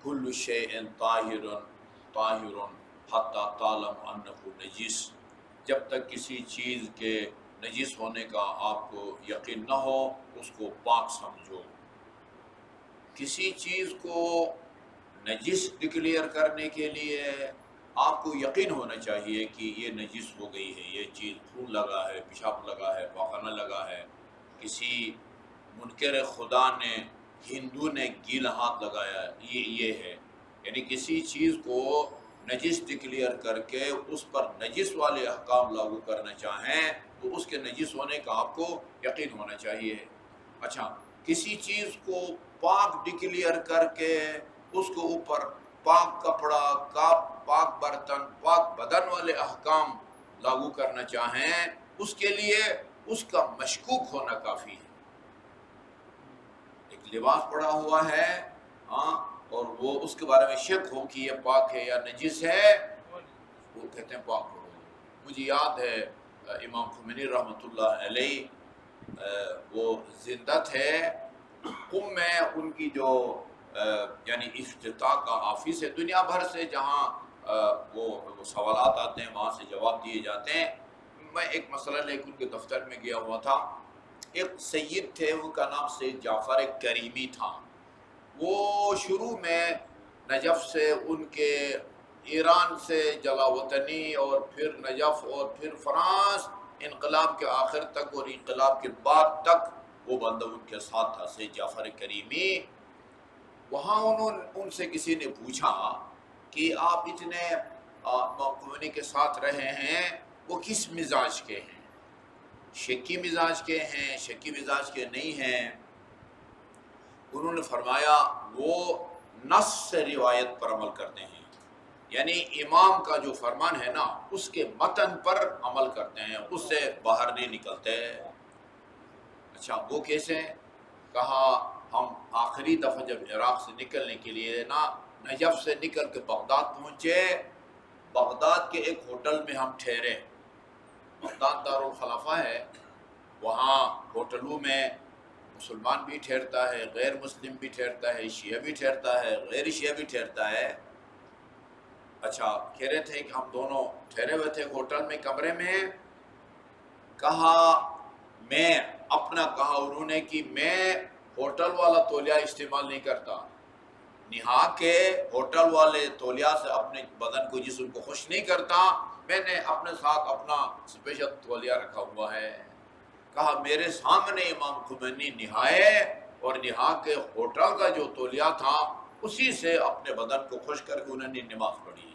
کل شیء طاہر طاہر حتی تعلم انہ نجس، جب تک کسی چیز کے نجس ہونے کا آپ کو یقین نہ ہو اس کو پاک سمجھو۔ کسی چیز کو نجس ڈکلیئر کرنے کے لیے آپ کو یقین ہونا چاہیے کہ یہ نجس ہو گئی ہے، یہ چیز خون لگا ہے، پیشاب لگا ہے، پاخانہ لگا ہے، کسی منکر خدا نے، ہندو نے گیلا ہاتھ لگایا، یہ ہے، یعنی کسی چیز کو نجس ڈکلیئر کر کے اس پر نجس والے احکام لاگو کرنا چاہیں تو اس کے نجس ہونے کا آپ کو یقین ہونا چاہیے۔ اچھا، کسی چیز کو پاک ڈکلیئر کر کے اس کے اوپر پاک کپڑا، پاک برتن، پاک بدن والے احکام لاگو کرنا چاہیں، اس کے لیے اس کا مشکوک ہونا کافی ہے۔ ایک لباس پڑا ہوا ہے، ہاں، اور وہ اس کے بارے میں شک ہو کہ یہ پاک ہے یا نجس ہے، وہ کہتے ہیں پاک کرو۔ مجھے یاد ہے امام خمینی رحمۃ اللہ علیہ، وہ زندہ تھے، قم میں ان کی جو یعنی افتتاح کا آفس ہے، دنیا بھر سے جہاں وہ سوالات آتے ہیں وہاں سے جواب دیے جاتے ہیں۔ میں ایک مسئلہ لے کے ان کے دفتر میں گیا ہوا تھا، ایک سید تھے، ان کا نام سید جعفر کریمی تھا۔ وہ شروع میں نجف سے ان کے ایران سے جلا وطنی، اور پھر نجف، اور پھر فرانس، انقلاب کے آخر تک اور انقلاب کے بعد تک وہ بندہ ان کے ساتھ تھا، سید جعفر کریمی۔ وہاں ان سے کسی نے پوچھا کہ آپ اتنے خمینی کے ساتھ رہے ہیں، وہ کس مزاج کے ہیں؟ شکی مزاج کے ہیں، شکی مزاج کے نہیں ہیں؟ انہوں نے فرمایا وہ نص سے روایت پر عمل کرتے ہیں، یعنی امام کا جو فرمان ہے نا اس کے متن پر عمل کرتے ہیں، اس سے باہر نہیں نکلتے۔ اچھا، وہ کیسے؟ کہا ہم آخری دفعہ جب عراق سے نکلنے کے لیے نا نجف سے نکل کے بغداد پہنچے، بغداد کے ایک ہوٹل میں ہم ٹھہرے، بغداد دارالخلافہ ہے، وہاں ہوٹلوں میں مسلمان بھی ٹھہرتا ہے، غیر مسلم بھی ٹھہرتا ہے، شیعہ بھی ٹھہرتا ہے، غیر شیعہ بھی ٹھہرتا ہے۔ اچھا، کہہ رہے تھے کہ ہم دونوں ٹھہرے ہوئے تھے ہوٹل میں، کمرے میں۔ کہا میں اپنا، کہا انہوں نے کہ میں ہوٹل والا تولیہ استعمال نہیں کرتا، نہا کے ہوٹل والے تولیہ سے اپنے بدن کو، جسم کو خوش نہیں کرتا، میں نے اپنے ساتھ اپنا اسپیشل تولیہ رکھا ہوا ہے۔ کہا میرے سامنے امام خمینی نہائے، اور نہا کے ہوٹل کا جو تولیہ تھا اسی سے اپنے بدن کو خوش کر کے انہوں نے نماز پڑھی۔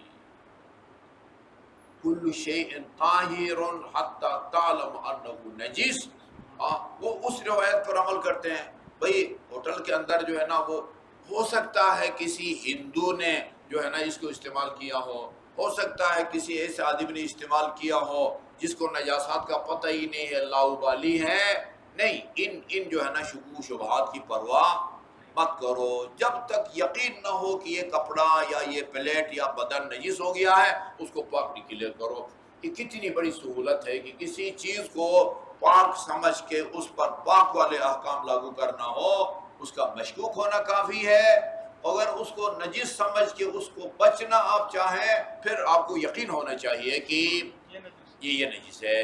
کل شیء طاہر حتی تعلم انہ نجس، وہ اس روایت پر عمل کرتے ہیں۔ بھئی ہوٹل کے اندر جو ہے نا، وہ ہو سکتا ہے کسی ہندو نے جو ہے نا اس کو استعمال کیا ہو سکتا ہے کسی ایسے آدمی نے استعمال کیا ہو جس کو نجاسات کا پتہ ہی نہیں ہے، لاؤبالی ہے۔ نہیں، ان جو ہے نا شکوک و شبہات کی پرواہ مت کرو، جب تک یقین نہ ہو کہ یہ کپڑا یا یہ پلیٹ یا بدن نجس ہو گیا ہے اس کو پاک ڈکلیئر کرو۔ یہ کتنی بڑی سہولت ہے کہ کسی چیز کو پاک سمجھ کے اس پر پاک والے احکام لاگو کرنا ہو، اس کا مشکوک ہونا کافی ہے۔ اگر اس کو نجس سمجھ کے اس کو بچنا آپ چاہیں، پھر آپ کو یقین ہونا چاہیے کہ یہ نجس ہے۔